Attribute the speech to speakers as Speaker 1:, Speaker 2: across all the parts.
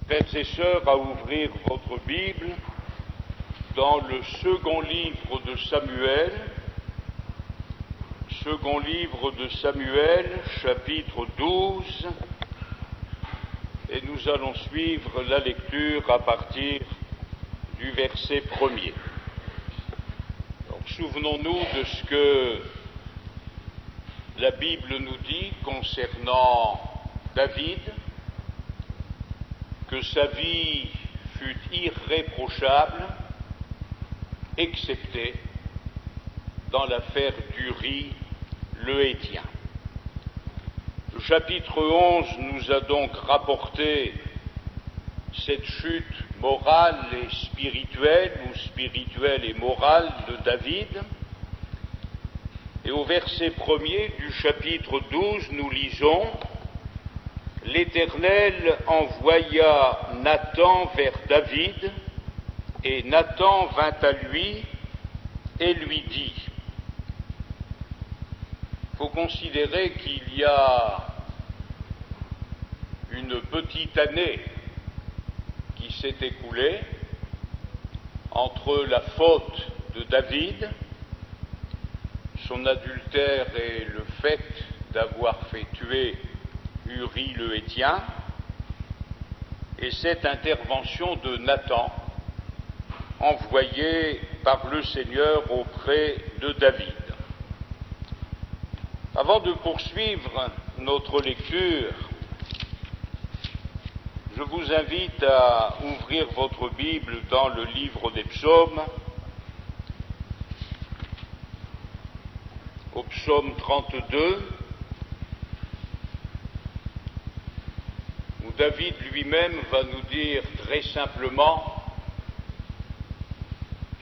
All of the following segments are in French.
Speaker 1: Frères et sœurs, à ouvrir votre Bible dans le second livre de Samuel, chapitre 12, et nous allons suivre la lecture à partir du verset 1er. Donc, souvenons-nous de ce que la Bible nous dit concernant David, que sa vie fut irréprochable, excepté dans l'affaire d'Uri le Héthien. Le chapitre 11 nous a donc rapporté cette chute morale et spirituelle, ou spirituelle et morale, de David. Et au verset 1er du chapitre 12, nous lisons: L'Éternel envoya Nathan vers David, et Nathan vint à lui et lui dit. Il faut considérer qu'il y a une petite année qui s'est écoulée entre la faute de David, son adultère et le fait d'avoir fait tuer Uri le Héthien, et cette intervention de Nathan, envoyé par le Seigneur auprès de David. Avant de poursuivre notre lecture, je vous invite à ouvrir votre Bible dans le livre des Psaumes, au psaume 32, où David lui-même va nous dire très simplement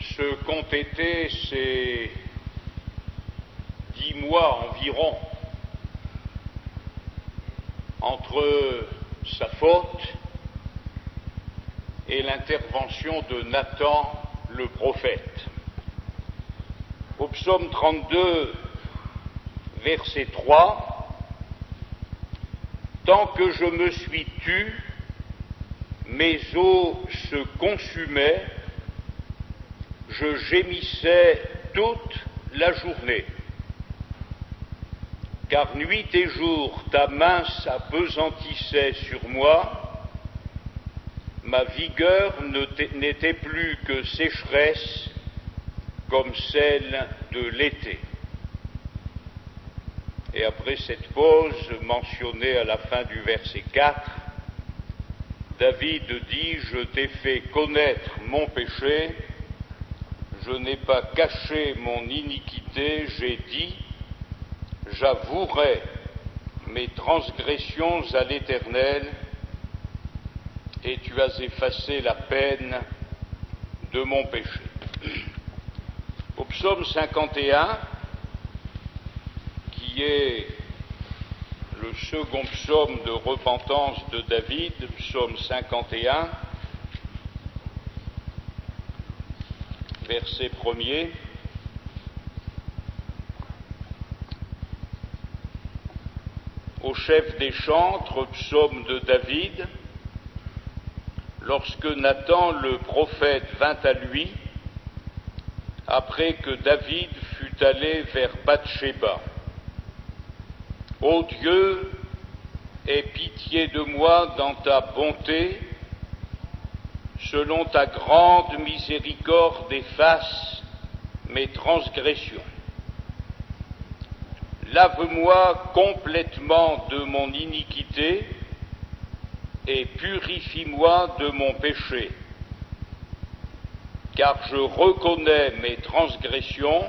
Speaker 1: ce qu'ont été ces 10 mois environ entre sa faute et l'intervention de Nathan le prophète. Au psaume 32, verset 3, « Tant que je me suis tu, mes os se consumaient, je gémissais toute la journée. Car nuit et jour ta main s'apesantissait sur moi, ma vigueur n'était plus que sécheresse comme celle de l'été. » Et après cette pause mentionnée à la fin du verset 4, David dit: « Je t'ai fait connaître mon péché, je n'ai pas caché mon iniquité, j'ai dit, j'avouerai mes transgressions à l'Éternel, et tu as effacé la peine de mon péché. » Au psaume 51, qui est le second psaume de repentance de David, psaume 51, verset 1er, au chef des chantres, psaume de David, lorsque Nathan le prophète vint à lui, après que David fut allé vers Bathsheba. « Ô Dieu, aie pitié de moi dans ta bonté, selon ta grande miséricorde efface mes transgressions. Lave-moi complètement de mon iniquité et purifie-moi de mon péché, car je reconnais mes transgressions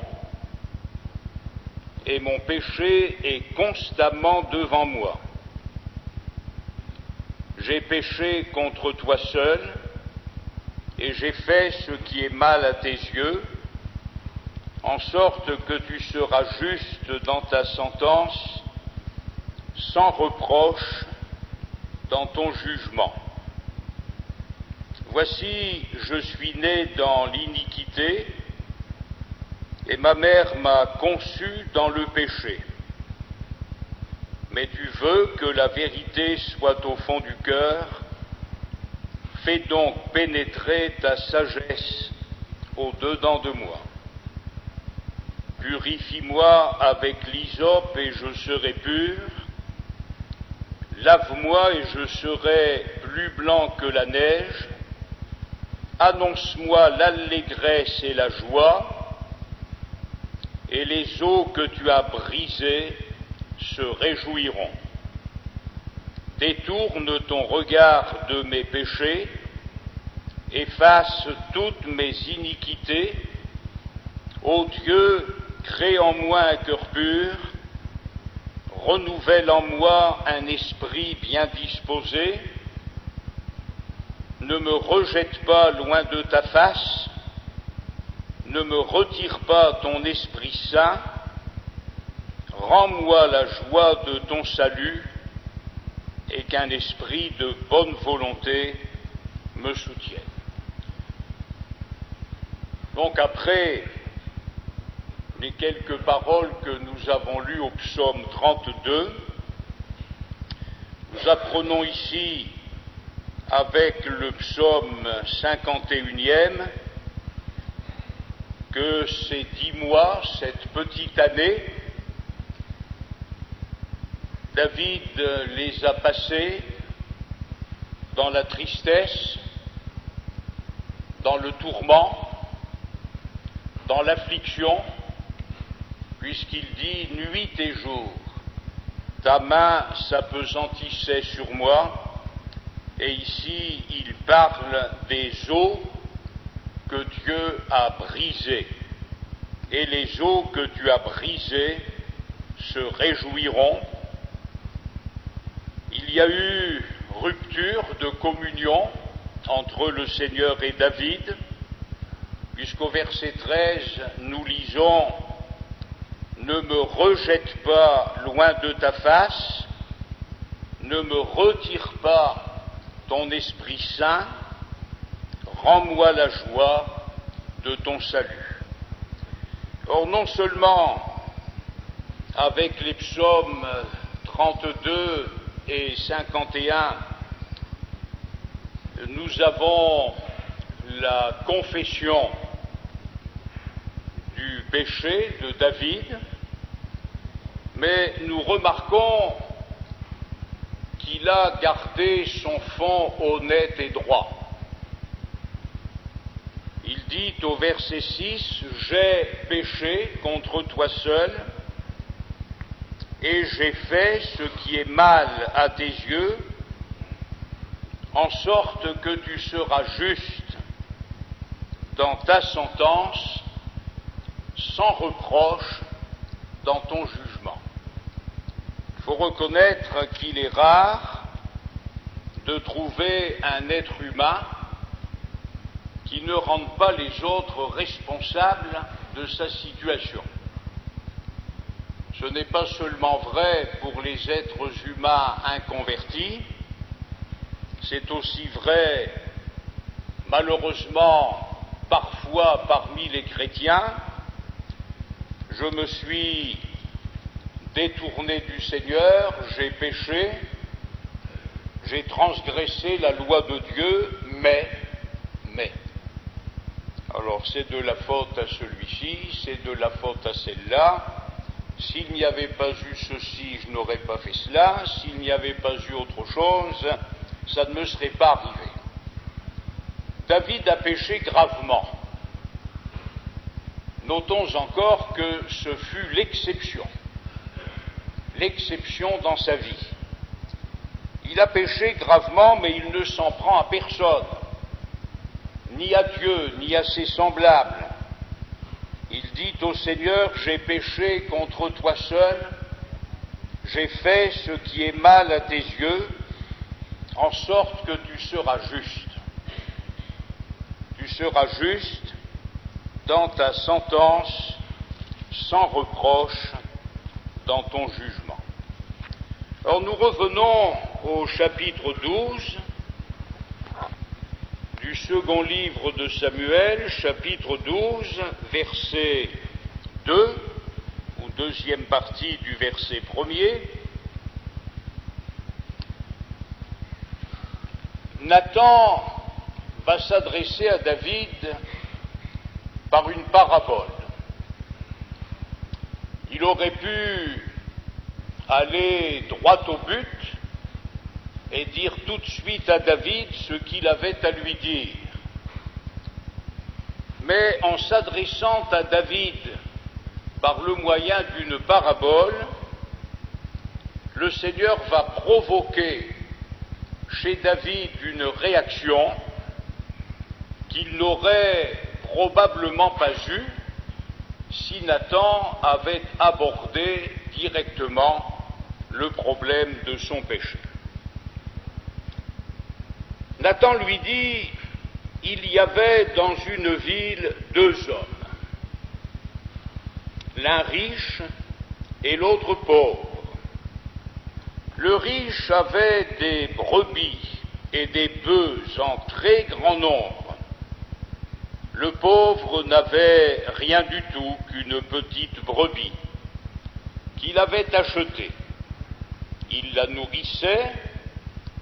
Speaker 1: et mon péché est constamment devant moi. J'ai péché contre toi seul, et j'ai fait ce qui est mal à tes yeux, en sorte que tu seras juste dans ta sentence, sans reproche dans ton jugement. Voici, je suis né dans l'iniquité, et ma mère m'a conçu dans le péché. Mais tu veux que la vérité soit au fond du cœur, Fais donc pénétrer ta sagesse au-dedans de moi. Purifie-moi avec l'hysope et je serai pur. Lave-moi et je serai plus blanc que la neige. Annonce-moi l'allégresse et la joie, et les eaux que tu as brisées se réjouiront. Détourne ton regard de mes péchés, efface toutes mes iniquités. Ô Dieu, crée en moi un cœur pur, renouvelle en moi un esprit bien disposé. Ne me rejette pas loin de ta face, ne me retire pas ton Esprit Saint, rends-moi la joie de ton salut et qu'un esprit de bonne volonté me soutienne. Donc après les quelques paroles que nous avons lues au psaume 32, nous apprenons ici avec le psaume 51e que ces 10 mois, cette petite année, David les a passés dans la tristesse, dans le tourment, dans l'affliction, puisqu'il dit « Nuit et jour, ta main s'apesantissait sur moi ». Et ici, il parle des eaux que Dieu a brisées. Et les eaux que tu as brisées se réjouiront. Il y a eu rupture de communion entre le Seigneur et David, puisqu'au verset 13, nous lisons « Ne me rejette pas loin de ta face, ne me retire pas ton Esprit Saint, rends-moi la joie de ton salut. » Or, non seulement avec les psaumes 32 et 51, nous avons la confession du péché de David, mais nous remarquons qu'il a gardé son fond honnête et droit. Il dit au verset 6, « J'ai péché contre toi seul, et j'ai fait ce qui est mal à tes yeux, en sorte que tu seras juste dans ta sentence, sans reproche dans ton jugement. » Il faut reconnaître qu'il est rare de trouver un être humain qui ne rende pas les autres responsables de sa situation. Ce n'est pas seulement vrai pour les êtres humains inconvertis, c'est aussi vrai, malheureusement, parfois parmi les chrétiens. Je me suis détourné du Seigneur, j'ai péché, j'ai transgressé la loi de Dieu, mais. Alors c'est de la faute à celui-ci, c'est de la faute à celle-là. S'il n'y avait pas eu ceci, je n'aurais pas fait cela. S'il n'y avait pas eu autre chose, ça ne me serait pas arrivé. David a péché gravement. Notons encore que ce fut l'exception dans sa vie. Il a péché gravement, mais il ne s'en prend à personne, ni à Dieu, ni à ses semblables. Il dit au Seigneur, j'ai péché contre toi seul, j'ai fait ce qui est mal à tes yeux, en sorte que tu seras juste. Tu seras juste dans ta sentence, sans reproche dans ton jugement. Alors nous revenons au chapitre 12 du second livre de Samuel, chapitre 12, verset 2, ou deuxième partie du verset 1er. Nathan va s'adresser à David par une parabole. Il aurait pu aller droit au but et dire tout de suite à David ce qu'il avait à lui dire. Mais en s'adressant à David par le moyen d'une parabole, le Seigneur va provoquer chez David une réaction qu'il n'aurait probablement pas eue si Nathan avait abordé directement le problème de son péché. Nathan lui dit, il y avait dans une ville deux hommes, l'un riche et l'autre pauvre. Le riche avait des brebis et des bœufs en très grand nombre. Le pauvre n'avait rien du tout qu'une petite brebis qu'il avait achetée. Il la nourrissait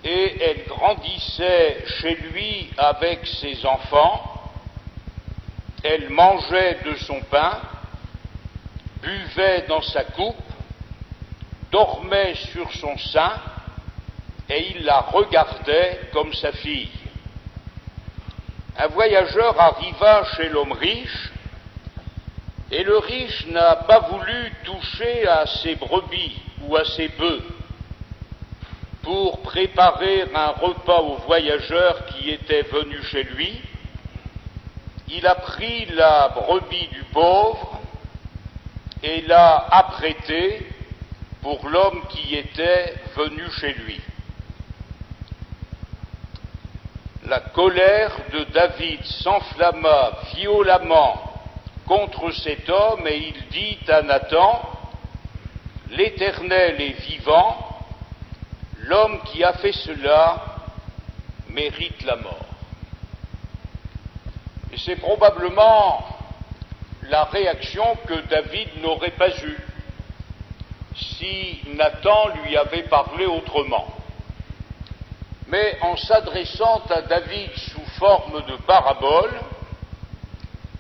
Speaker 1: et elle grandissait chez lui avec ses enfants. Elle mangeait de son pain, buvait dans sa coupe, dormait sur son sein, et il la regardait comme sa fille. Un voyageur arriva chez l'homme riche, et le riche n'a pas voulu toucher à ses brebis ou à ses bœufs pour préparer un repas au voyageur qui était venu chez lui. Il a pris la brebis du pauvre et l'a apprêtée pour l'homme qui était venu chez lui. La colère de David s'enflamma violemment contre cet homme et il dit à Nathan, « L'Éternel est vivant, l'homme qui a fait cela mérite la mort. » Et c'est probablement la réaction que David n'aurait pas eue si Nathan lui avait parlé autrement. Mais en s'adressant à David sous forme de parabole,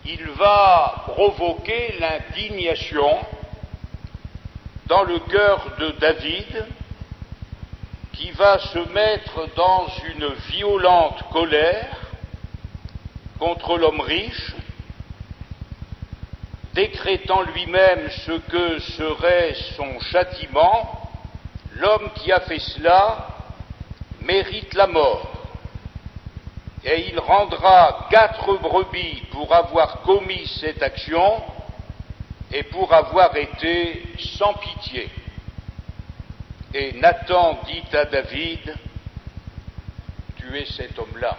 Speaker 1: il va provoquer l'indignation dans le cœur de David, qui va se mettre dans une violente colère contre l'homme riche, décrétant lui-même ce que serait son châtiment. L'homme qui a fait cela mérite la mort, et il rendra 4 brebis pour avoir commis cette action et pour avoir été sans pitié. Et Nathan dit à David, « Tuez cet homme-là. »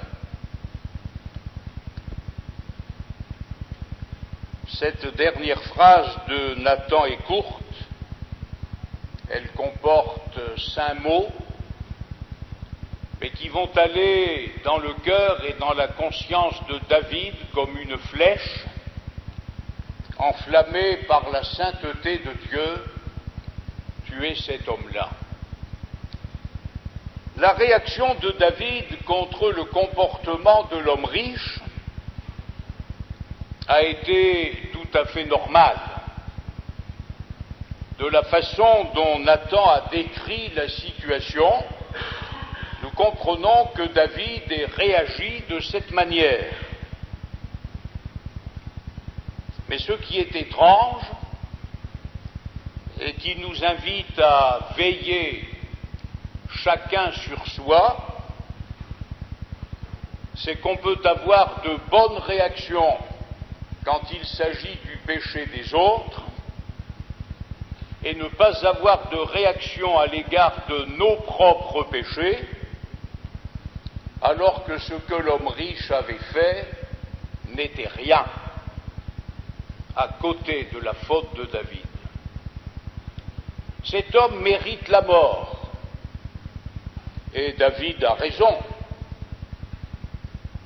Speaker 1: Cette dernière phrase de Nathan est courte, elle comporte 5 mots, mais qui vont aller dans le cœur et dans la conscience de David comme une flèche, enflammée par la sainteté de Dieu, tuer cet homme-là. La réaction de David contre le comportement de l'homme riche a été tout à fait normale. De la façon dont Nathan a décrit la situation, nous comprenons que David ait réagi de cette manière. Mais ce qui est étrange et qui nous invite à veiller chacun sur soi, c'est qu'on peut avoir de bonnes réactions quand il s'agit du péché des autres et ne pas avoir de réaction à l'égard de nos propres péchés, alors que ce que l'homme riche avait fait n'était rien à côté de la faute de David. Cet homme mérite la mort, et David a raison.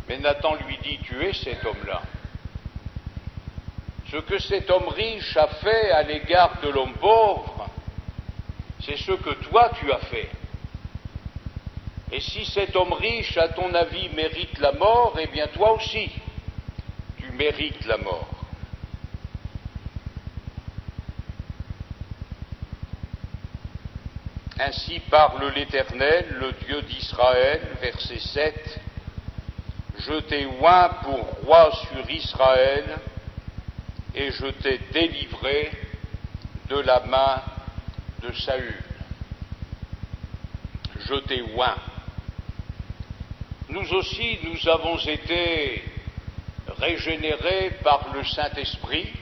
Speaker 1: Mais Nathan lui dit, tuez cet homme-là. Ce que cet homme riche a fait à l'égard de l'homme pauvre, c'est ce que toi tu as fait. Et si cet homme riche, à ton avis, mérite la mort, eh bien toi aussi, tu mérites la mort. Ainsi parle l'Éternel, le Dieu d'Israël, verset 7. Je t'ai oint pour roi sur Israël, et je t'ai délivré de la main de Saül. Je t'ai oint. Nous aussi, nous avons été régénérés par le Saint-Esprit.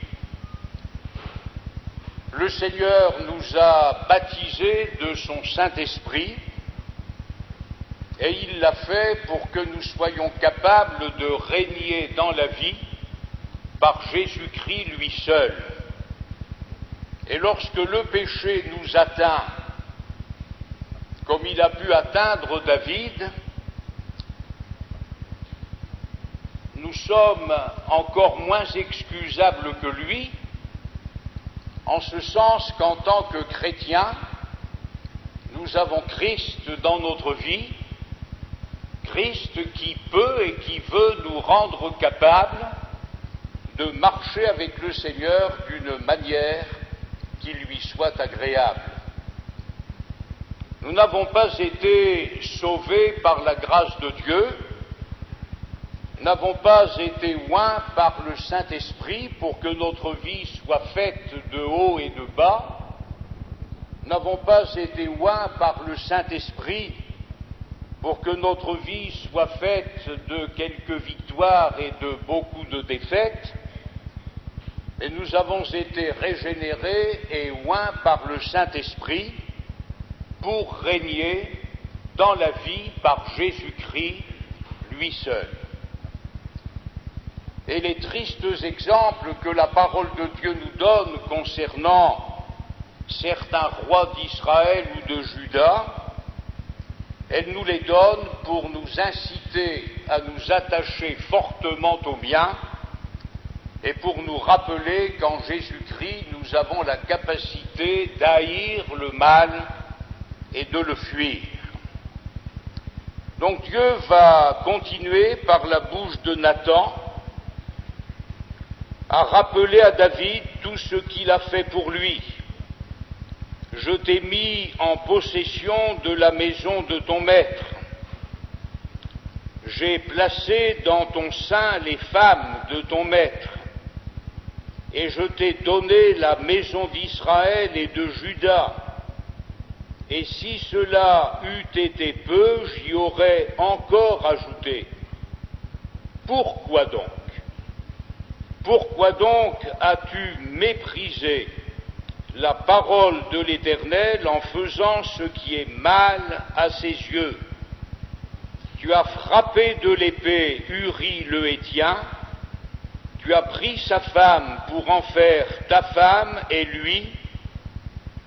Speaker 1: Le Seigneur nous a baptisés de son Saint-Esprit, et il l'a fait pour que nous soyons capables de régner dans la vie par Jésus-Christ lui seul. Et lorsque le péché nous atteint, comme il a pu atteindre David, nous sommes encore moins excusables que lui, en ce sens qu'en tant que chrétiens, nous avons Christ dans notre vie, Christ qui peut et qui veut nous rendre capables de marcher avec le Seigneur d'une manière qui lui soit agréable. Nous n'avons pas été sauvés par la grâce de Dieu, n'avons pas été oints par le Saint-Esprit pour que notre vie soit faite de haut et de bas, n'avons pas été oints par le Saint-Esprit pour que notre vie soit faite de quelques victoires et de beaucoup de défaites, mais nous avons été régénérés et oints par le Saint-Esprit pour régner dans la vie par Jésus-Christ lui seul. Et les tristes exemples que la parole de Dieu nous donne concernant certains rois d'Israël ou de Juda, elle nous les donne pour nous inciter à nous attacher fortement au bien et pour nous rappeler qu'en Jésus-Christ, nous avons la capacité d'haïr le mal et de le fuir. Donc Dieu va continuer par la bouche de Nathan à rappeler à David tout ce qu'il a fait pour lui. Je t'ai mis en possession de la maison de ton maître. J'ai placé dans ton sein les femmes de ton maître. Et je t'ai donné la maison d'Israël et de Juda. Et si cela eût été peu, j'y aurais encore ajouté. Pourquoi donc? Pourquoi donc as-tu méprisé la parole de l'Éternel en faisant ce qui est mal à ses yeux? Tu as frappé de l'épée Uri le Héthien, tu as pris sa femme pour en faire ta femme, et lui,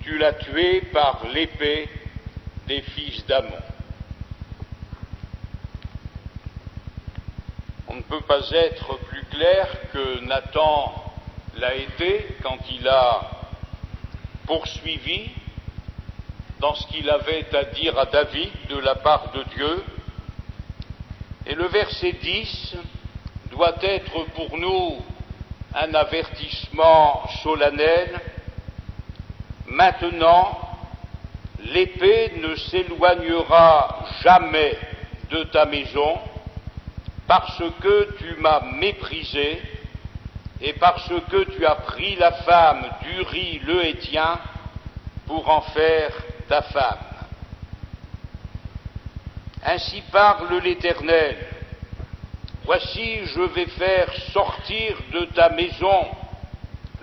Speaker 1: tu l'as tué par l'épée des fils d'Ammon. On ne peut pas être plus clair que Nathan l'a été quand il a poursuivi dans ce qu'il avait à dire à David de la part de Dieu. Et le verset 10 doit être pour nous un avertissement solennel. Maintenant, l'épée ne s'éloignera jamais de ta maison, parce que tu m'as méprisé et parce que tu as pris la femme d'Uri le Héthien pour en faire ta femme. Ainsi parle l'Éternel. Voici, je vais faire sortir de ta maison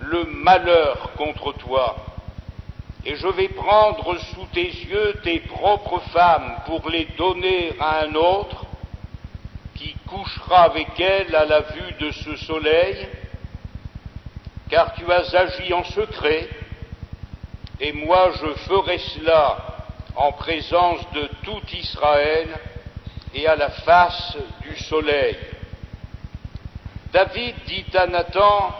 Speaker 1: le malheur contre toi, et je vais prendre sous tes yeux tes propres femmes pour les donner à un autre, qui couchera avec elle à la vue de ce soleil, car tu as agi en secret, et moi je ferai cela en présence de tout Israël et à la face du soleil. David dit à Nathan,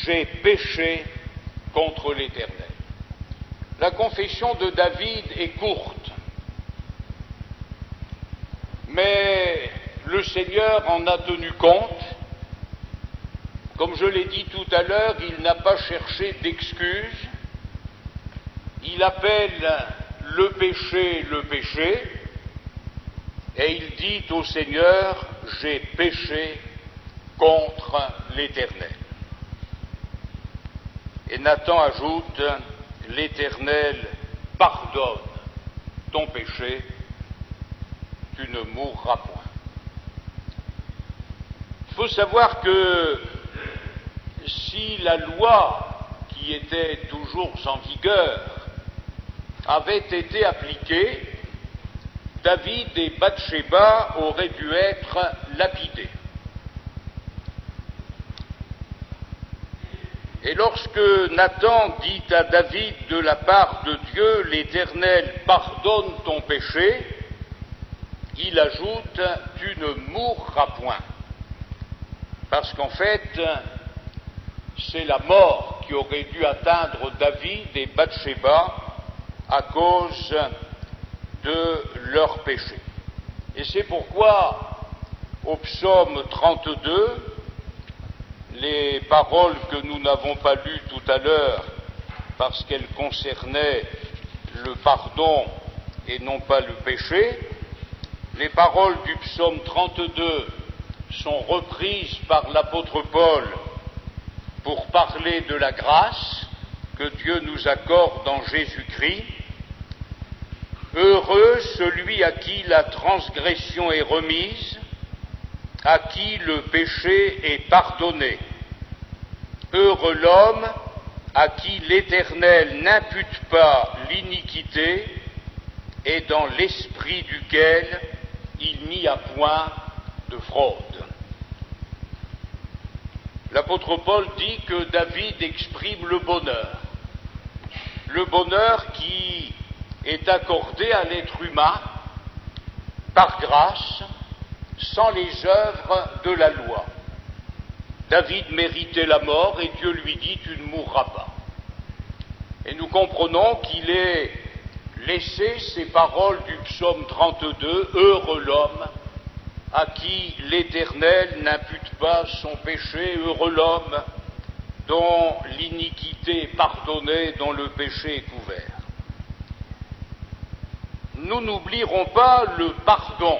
Speaker 1: j'ai péché contre l'Éternel. La confession de David est courte. Mais le Seigneur en a tenu compte. Comme je l'ai dit tout à l'heure, il n'a pas cherché d'excuses. Il appelle le péché, et il dit au Seigneur, j'ai péché contre l'Éternel. Et Nathan ajoute, l'Éternel pardonne ton péché, tu ne mourras point. Il faut savoir que si la loi qui était toujours en vigueur avait été appliquée, David et Bathsheba auraient dû être lapidés. Et lorsque Nathan dit à David de la part de Dieu, l'Éternel pardonne ton péché, il ajoute, tu ne mourras point. Parce qu'en fait, c'est la mort qui aurait dû atteindre David et Bathsheba à cause de leur péché. Et c'est pourquoi, au psaume 32, les paroles que nous n'avons pas lues tout à l'heure, parce qu'elles concernaient le pardon et non pas le péché, les paroles du psaume 32 sont reprises par l'apôtre Paul pour parler de la grâce que Dieu nous accorde en Jésus-Christ. Heureux celui à qui la transgression est remise, à qui le péché est pardonné. Heureux l'homme à qui l'Éternel n'impute pas l'iniquité et dans l'esprit duquel il n'y a point de fraude. L'apôtre Paul dit que David exprime le bonheur qui est accordé à l'être humain par grâce, sans les œuvres de la loi. David méritait la mort et Dieu lui dit « tu ne mourras pas ». Et nous comprenons qu'il ait laissé ces paroles du psaume 32 « Heureux l'homme à qui l'Éternel n'impute pas son péché, heureux l'homme dont l'iniquité est pardonnée, dont le péché est couvert ». Nous n'oublierons pas le pardon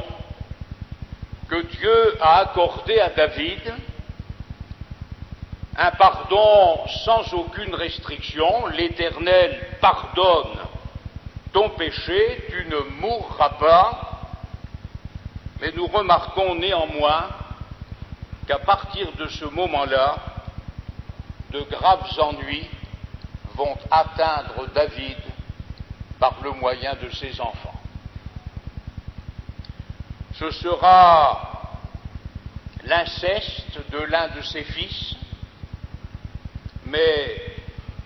Speaker 1: que Dieu a accordé à David, un pardon sans aucune restriction. L'Éternel pardonne ton péché, tu ne mourras pas. Mais nous remarquons néanmoins qu'à partir de ce moment-là, de graves ennuis vont atteindre David par le moyen de ses enfants. Ce sera l'inceste de l'un de ses fils, mais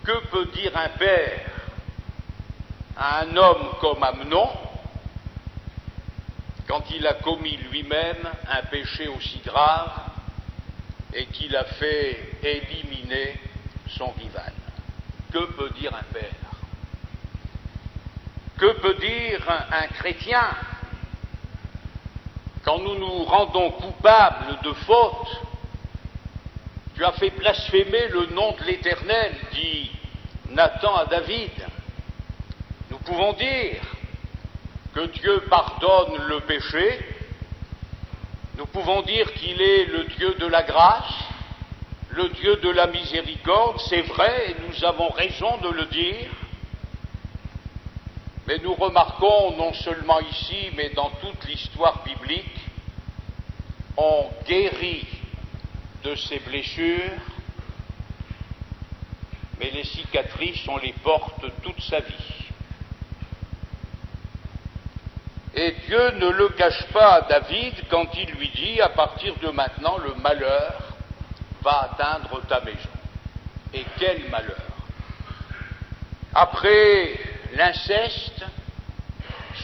Speaker 1: que peut dire un père à un homme comme Amnon quand il a commis lui-même un péché aussi grave et qu'il a fait éliminer son rival? Que peut dire un père? Que peut dire un chrétien quand nous nous rendons coupables de faute? Tu as fait blasphémer le nom de l'Éternel, dit Nathan à David. Nous pouvons dire que Dieu pardonne le péché, nous pouvons dire qu'il est le Dieu de la grâce, le Dieu de la miséricorde, c'est vrai, et nous avons raison de le dire, mais nous remarquons, non seulement ici, mais dans toute l'histoire biblique, on guérit de ses blessures, mais les cicatrices, on les porte toute sa vie. Et Dieu ne le cache pas à David quand il lui dit, à partir de maintenant, le malheur va atteindre ta maison. Et quel malheur! Après l'inceste,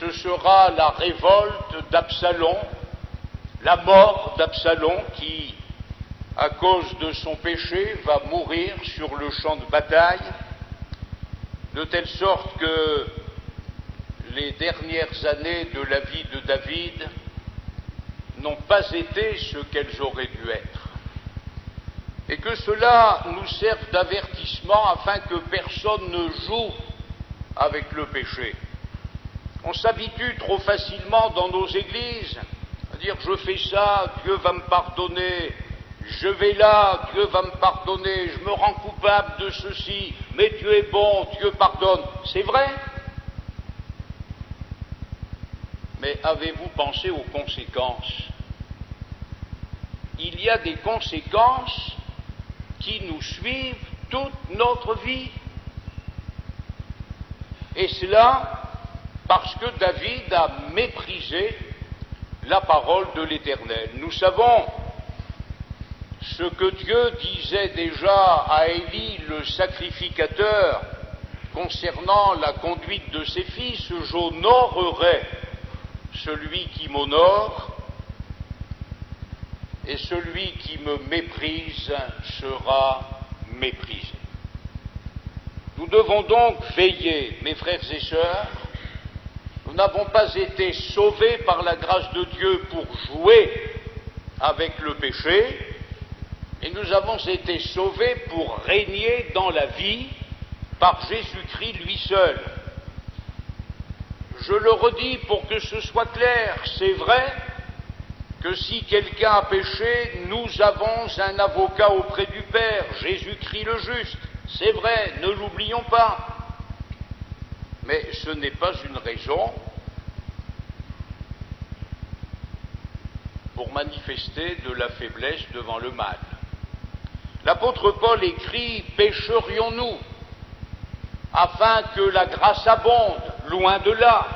Speaker 1: ce sera la révolte d'Absalom, la mort d'Absalom qui, à cause de son péché, va mourir sur le champ de bataille, de telle sorte que les dernières années de la vie de David n'ont pas été ce qu'elles auraient dû être. Et que cela nous serve d'avertissement afin que personne ne joue avec le péché. On s'habitue trop facilement dans nos églises à dire je fais ça, Dieu va me pardonner, je vais là, Dieu va me pardonner, je me rends coupable de ceci, mais Dieu est bon, Dieu pardonne. C'est vrai. Mais avez-vous pensé aux conséquences? Il y a des conséquences qui nous suivent toute notre vie. Et cela parce que David a méprisé la parole de l'Éternel. Nous savons ce que Dieu disait déjà à Élie, le sacrificateur, concernant la conduite de ses fils: j'honorerai celui qui m'honore, et celui qui me méprise sera méprisé. Nous devons donc veiller, mes frères et sœurs. Nous n'avons pas été sauvés par la grâce de Dieu pour jouer avec le péché, et nous avons été sauvés pour régner dans la vie par Jésus-Christ lui seul. Je le redis pour que ce soit clair, c'est vrai que si quelqu'un a péché, nous avons un avocat auprès du Père, Jésus-Christ le juste. C'est vrai, ne l'oublions pas. Mais ce n'est pas une raison pour manifester de la faiblesse devant le mal. L'apôtre Paul écrit: pécherions-nous afin que la grâce abonde? Loin de là.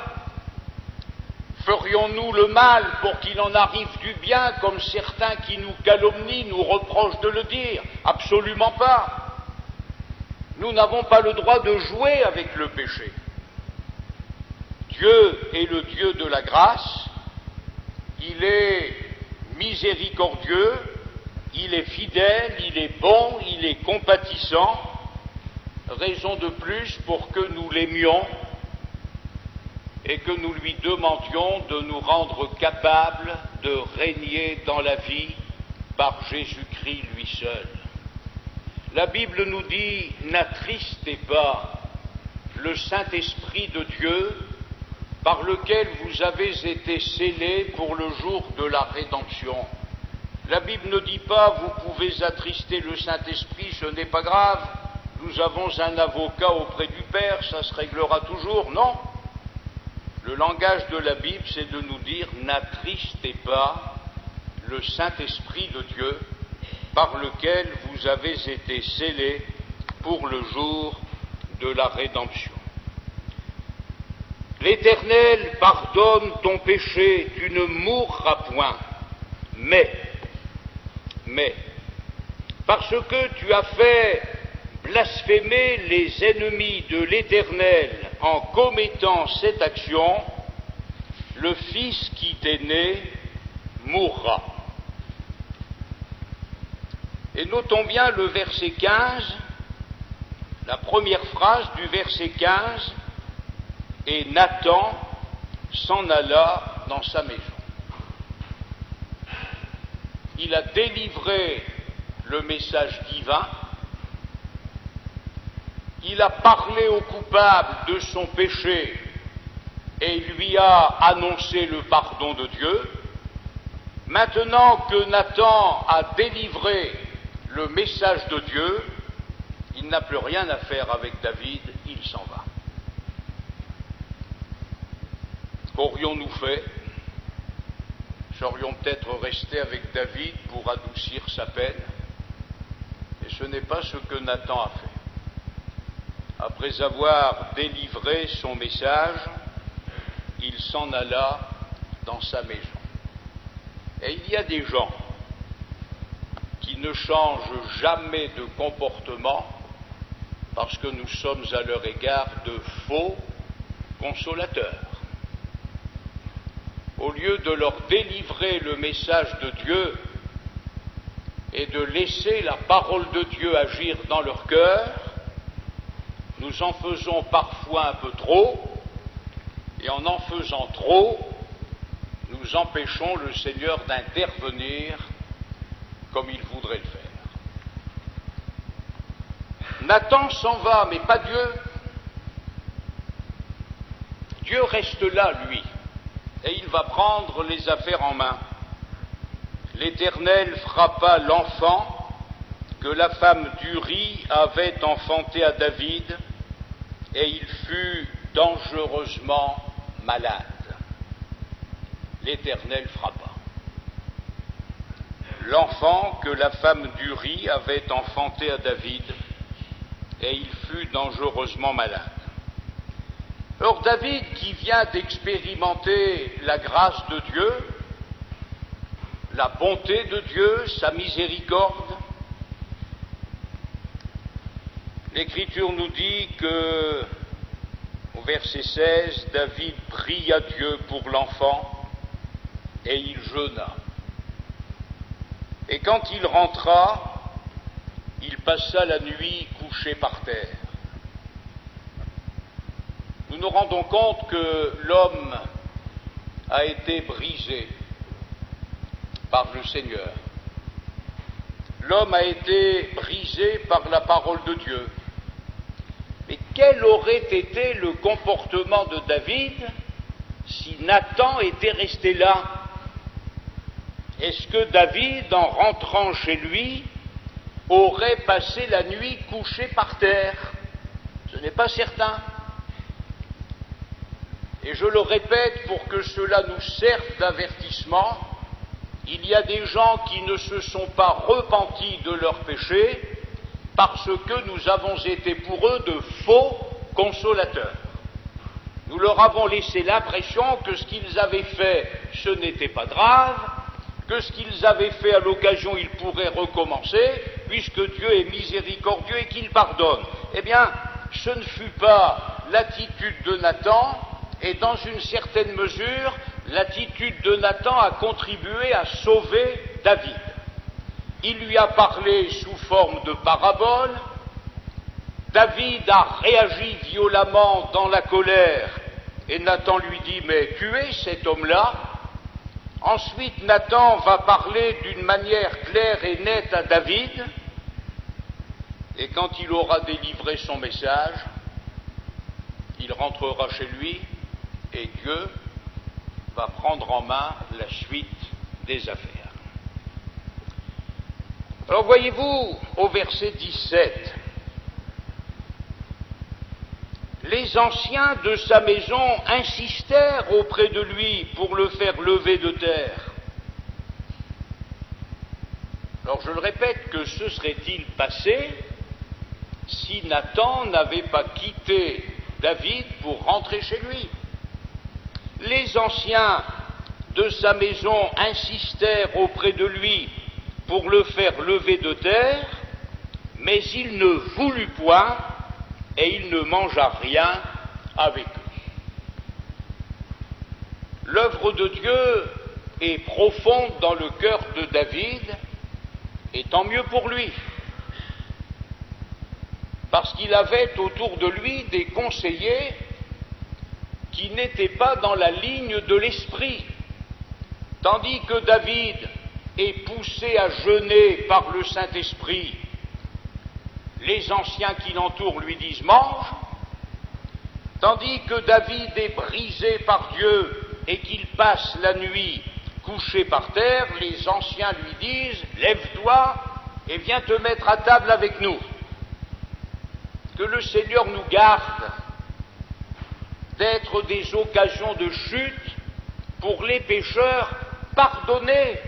Speaker 1: Ferions-nous le mal pour qu'il en arrive du bien, comme certains qui nous calomnient nous reprochent de le dire? Absolument pas. Nous n'avons pas le droit de jouer avec le péché. Dieu est le Dieu de la grâce, il est miséricordieux, il est fidèle, il est bon, il est compatissant. Raison de plus pour que nous l'aimions et que nous lui demandions de nous rendre capables de régner dans la vie par Jésus-Christ lui seul. La Bible nous dit: n'attristez pas le Saint-Esprit de Dieu, par lequel vous avez été scellés pour le jour de la rédemption. La Bible ne dit pas: vous pouvez attrister le Saint-Esprit, ce n'est pas grave, nous avons un avocat auprès du Père, ça se réglera toujours. Non. Le langage de la Bible, c'est de nous dire: n'attristez pas le Saint-Esprit de Dieu, par lequel vous avez été scellés pour le jour de la rédemption. L'Éternel pardonne ton péché, tu ne mourras point, mais, parce que tu as fait blasphémer les ennemis de l'Éternel en commettant cette action, le Fils qui t'est né mourra. Et notons bien le verset 15, la première phrase du verset 15, et Nathan s'en alla dans sa maison. Il a délivré le message divin, il a parlé au coupable de son péché et lui a annoncé le pardon de Dieu. Maintenant que Nathan a délivré le message de Dieu, il n'a plus rien à faire avec David, il s'en va. Qu'aurions-nous fait? Serions peut-être restés avec David pour adoucir sa peine, et ce n'est pas ce que Nathan a fait. Après avoir délivré son message, il s'en alla dans sa maison. Et il y a des gens qui ne changent jamais de comportement parce que nous sommes à leur égard de faux consolateurs. Au lieu de leur délivrer le message de Dieu et de laisser la parole de Dieu agir dans leur cœur, nous en faisons parfois un peu trop, et en faisant trop, nous nous empêchons le Seigneur d'intervenir comme il voudrait le faire. Nathan s'en va, mais pas Dieu. Dieu reste là, lui, et il va prendre les affaires en main. L'Éternel frappa l'enfant que la femme d'Uri avait enfanté à David, et il fut dangereusement malade. L'Éternel frappa l'enfant que la femme d'Uri avait enfanté à David, et il fut dangereusement malade. Or David, qui vient d'expérimenter la grâce de Dieu, la bonté de Dieu, sa miséricorde, l'Écriture nous dit que, au verset 16, David pria Dieu pour l'enfant et il jeûna. Et quand il rentra, il passa la nuit couché par terre. Nous nous rendons compte que l'homme a été brisé par le Seigneur. L'homme a été brisé par la parole de Dieu. Mais quel aurait été le comportement de David si Nathan était resté là? Est-ce que David, en rentrant chez lui, aurait passé la nuit couché par terre? Ce n'est pas certain. Et je le répète pour que cela nous serve d'avertissement, il y a des gens qui ne se sont pas repentis de leurs péchés parce que nous avons été pour eux de faux consolateurs. Nous leur avons laissé l'impression que ce qu'ils avaient fait, ce n'était pas grave, que ce qu'ils avaient fait à l'occasion, ils pourraient recommencer, puisque Dieu est miséricordieux et qu'il pardonne. Eh bien, ce ne fut pas l'attitude de Nathan, et dans une certaine mesure, l'attitude de Nathan a contribué à sauver David. Il lui a parlé sous forme de parabole. David a réagi violemment dans la colère, et Nathan lui dit « Mais tu es cet homme-là ?» Ensuite, Nathan va parler d'une manière claire et nette à David, et quand il aura délivré son message, il rentrera chez lui, et Dieu va prendre en main la suite des affaires. Alors voyez-vous, au verset 17, les anciens de sa maison insistèrent auprès de lui pour le faire lever de terre. Alors je le répète, que se serait-il passé si Nathan n'avait pas quitté David pour rentrer chez lui? Les anciens de sa maison insistèrent auprès de lui pour le faire lever de terre, mais il ne voulut point et il ne mangea rien avec eux. L'œuvre de Dieu est profonde dans le cœur de David, et tant mieux pour lui, parce qu'il avait autour de lui des conseillers qui n'étaient pas dans la ligne de l'esprit, tandis que David est poussé à jeûner par le Saint-Esprit. Les anciens qui l'entourent lui disent « mange », tandis que David est brisé par Dieu et qu'il passe la nuit couché par terre, les anciens lui disent « lève-toi et viens te mettre à table avec nous ». Que le Seigneur nous garde d'être des occasions de chute pour les pécheurs pardonnés,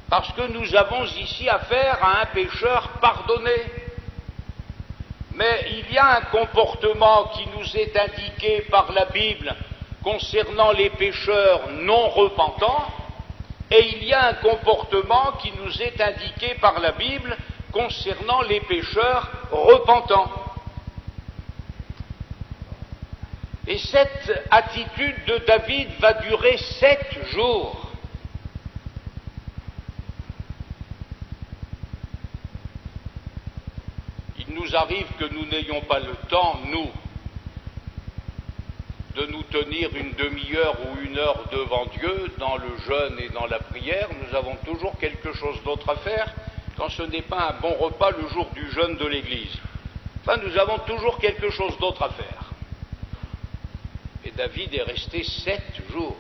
Speaker 1: parce que nous avons ici affaire à un pécheur pardonné. Mais il y a un comportement qui nous est indiqué par la Bible concernant les pécheurs non repentants, et il y a un comportement qui nous est indiqué par la Bible concernant les pécheurs repentants. Et cette attitude de David va durer 7 jours. Il nous arrive que nous n'ayons pas le temps, nous, de nous tenir une demi-heure ou une heure devant Dieu dans le jeûne et dans la prière, nous avons toujours quelque chose d'autre à faire quand ce n'est pas un bon repas le jour du jeûne de l'Église. Enfin, nous avons toujours quelque chose d'autre à faire. Et David est resté 7 jours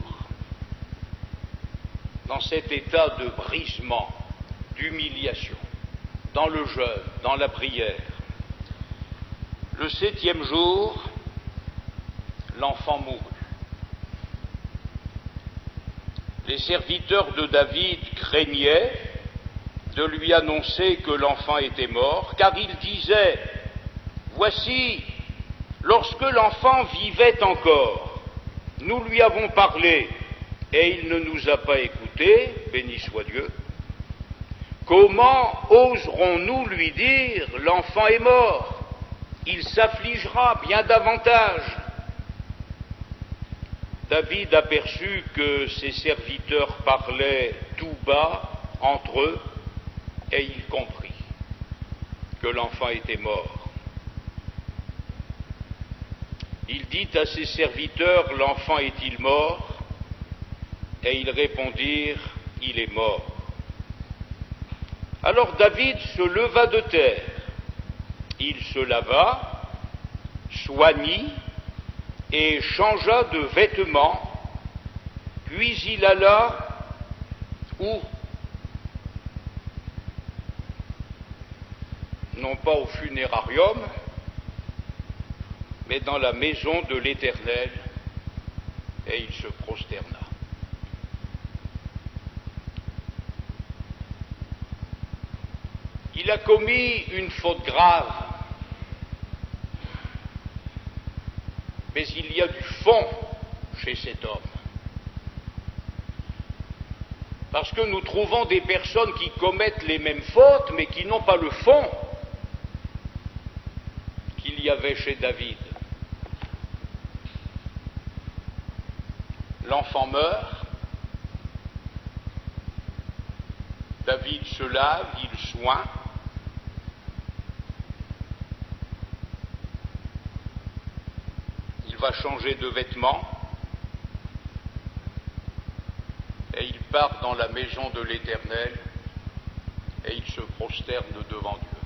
Speaker 1: dans cet état de brisement, d'humiliation, dans le jeûne, dans la prière. Le 7e jour, l'enfant mourut. Les serviteurs de David craignaient de lui annoncer que l'enfant était mort, car ils disaient: voici, lorsque l'enfant vivait encore, nous lui avons parlé, et il ne nous a pas écoutés, béni soit Dieu. Comment oserons-nous lui dire, l'enfant est mort? Il s'affligera bien davantage. David aperçut que ses serviteurs parlaient tout bas entre eux, et il comprit que l'enfant était mort. Il dit à ses serviteurs: l'enfant est-il mort? Et ils répondirent: il est mort. Alors David se leva de terre, il se lava, soignit et changea de vêtements, puis il alla où? Non pas au funérarium, mais dans la maison de l'Éternel, et il se prosterna. Il a commis une faute grave, mais il y a du fond chez cet homme. Parce que nous trouvons des personnes qui commettent les mêmes fautes, mais qui n'ont pas le fond qu'il y avait chez David. L'enfant meurt, David se lave, il soigne, il va changer de vêtements, et il part dans la maison de l'Éternel, et il se prosterne devant Dieu.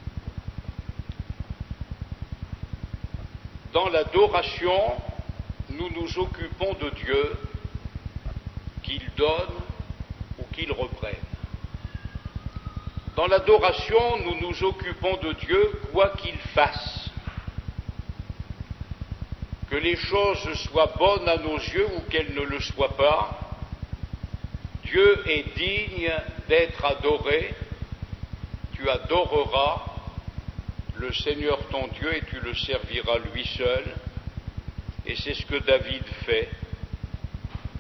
Speaker 1: Dans l'adoration, nous nous occupons de Dieu, qu'il donne ou qu'il reprenne. Dans l'adoration, nous nous occupons de Dieu quoi qu'il fasse. Que les choses soient bonnes à nos yeux ou qu'elles ne le soient pas, Dieu est digne d'être adoré. Tu adoreras le Seigneur ton Dieu et tu le serviras lui seul. Et c'est ce que David fait.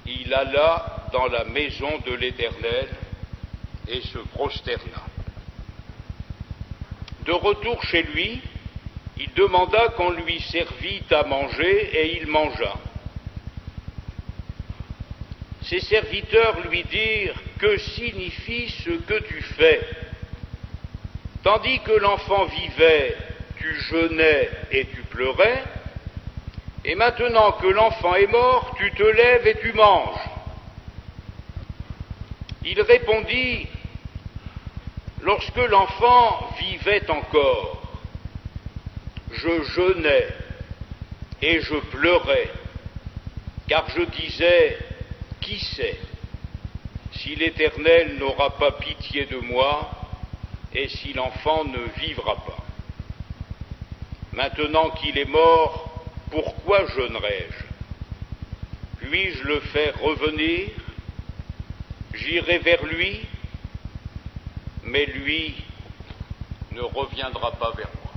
Speaker 1: Il alla dans la maison de l'Éternel et se prosterna. De retour chez lui, il demanda qu'on lui servît à manger et il mangea. Ses serviteurs lui dirent: que signifie ce que tu fais? Tandis que l'enfant vivait, tu jeûnais et tu pleurais, et maintenant que l'enfant est mort, tu te lèves et tu manges. Il répondit: lorsque l'enfant vivait encore, je jeûnais et je pleurais, car je disais: qui sait si l'Éternel n'aura pas pitié de moi et si l'enfant ne vivra pas? Maintenant qu'il est mort, pourquoi jeûnerai-je? Puis-je le faire revenir? J'irai vers lui, mais lui ne reviendra pas vers moi.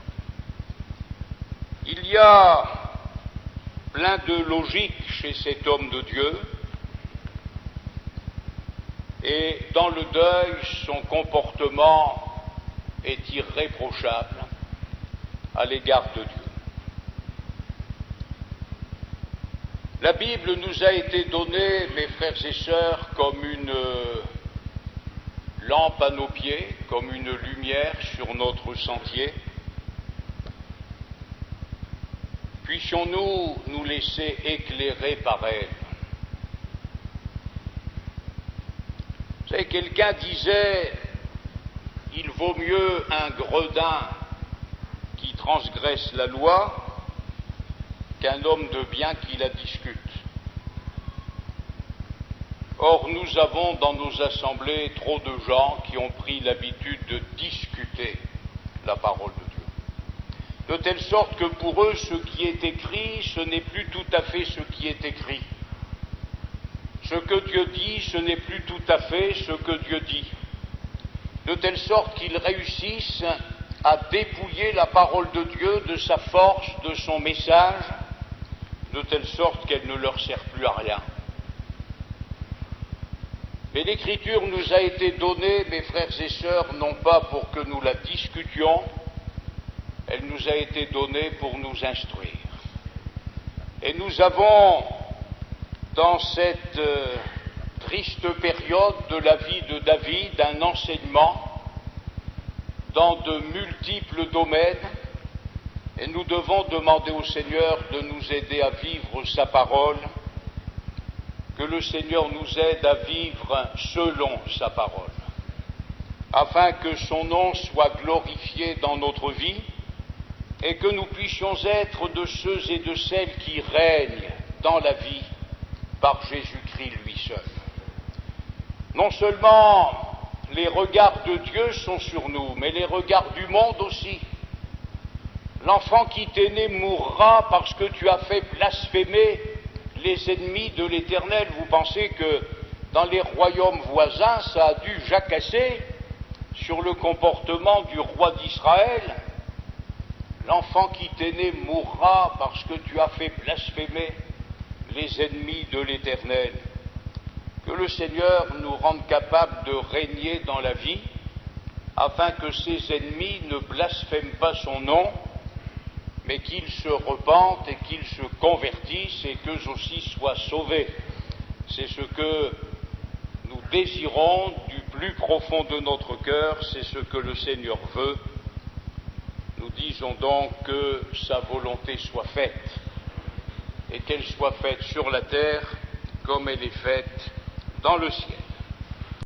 Speaker 1: Il y a plein de logique chez cet homme de Dieu, et dans le deuil, son comportement est irréprochable à l'égard de Dieu. La Bible nous a été donnée, mes frères et sœurs, comme une lampe à nos pieds, comme une lumière sur notre sentier. puissions-nous nous laisser éclairer par elle. Vous savez, quelqu'un disait, il vaut mieux un gredin qui transgresse la loi qu'un homme de bien qui la discute. Or, nous avons dans nos assemblées trop de gens qui ont pris l'habitude de discuter la parole de Dieu. De telle sorte que pour eux, ce qui est écrit, ce n'est plus tout à fait ce qui est écrit. Ce que Dieu dit, ce n'est plus tout à fait ce que Dieu dit. De telle sorte qu'ils réussissent à dépouiller la parole de Dieu de sa force, de son message, de telle sorte qu'elle ne leur sert plus à rien. Mais l'Écriture nous a été donnée, mes frères et sœurs, non pas pour que nous la discutions, elle nous a été donnée pour nous instruire. Et nous avons, dans cette triste période de la vie de David, un enseignement dans de multiples domaines, et nous devons demander au Seigneur de nous aider à vivre sa parole, que le Seigneur nous aide à vivre selon sa parole, afin que son nom soit glorifié dans notre vie et que nous puissions être de ceux et de celles qui règnent dans la vie par Jésus-Christ lui seul. Non seulement les regards de Dieu sont sur nous, mais les regards du monde aussi. L'enfant qui t'est né mourra parce que tu as fait blasphémer les ennemis de l'Éternel. Vous pensez que dans les royaumes voisins, ça a dû jacasser sur le comportement du roi d'Israël? L'enfant qui t'est né mourra parce que tu as fait blasphémer les ennemis de l'Éternel. Que le Seigneur nous rende capables de régner dans la vie, afin que ses ennemis ne blasphèment pas son nom, mais qu'ils se repentent et qu'ils se convertissent et qu'eux aussi soient sauvés. C'est ce que nous désirons du plus profond de notre cœur, c'est ce que le Seigneur veut. Nous disons donc que sa volonté soit faite, et qu'elle soit faite sur la terre comme elle est faite dans le ciel.